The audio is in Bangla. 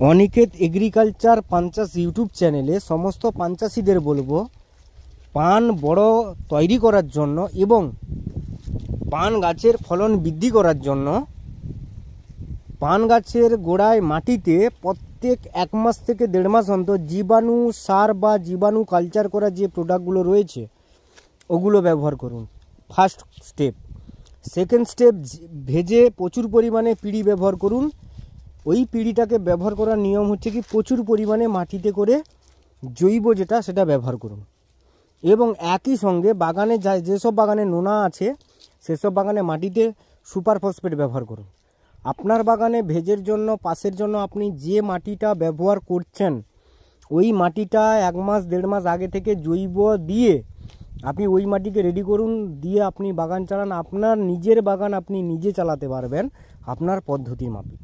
অনিকেত এগ্রিকালচার পান চাষ ইউটিউব চ্যানেলে সমস্ত পান চাষিদের বলবো, পান বড় তৈরি করার জন্য এবং পান গাছের ফলন বৃদ্ধি করার জন্য পান গাছের গোড়ায় মাটিতে প্রত্যেক 1 মাস থেকে 1.5 মাস অন্তর জীবাণু সার বা জীবাণু কালচার করা যে প্রোডাক্টগুলো রয়েছে ওগুলো ব্যবহার করুন। First step. সেকেন্ড স্টেপ, ভেজে প্রচুর পরিমাণে পিড়ি ব্যবহার করুন। ওই পিড়িটাকে ব্যবহার করার নিয়ম হচ্ছে কি, প্রচুর পরিমাণে মাটিতে করে জৈব সেটা ব্যবহার করুন। এবং একই সঙ্গে বাগানে যেসব বাগানে নোনা আছে সেসব বাগানে মাটিতে সুপার ফসফেট ব্যবহার করুন। আপনার বাগানে ভেজের জন্য পাশের জন্য আপনি যে মাটিটা ব্যবহার করছেন ওই মাটিটা 1 মাস 1.5 মাস আগে থেকে জৈব দিয়ে আপনি ওই মাটিকে রেডি করুন, দিয়ে আপনি বাগান চালান। আপনার নিজের বাগান আপনি নিজে চালাতে পারবেন আপনার পদ্ধতি মাফিক।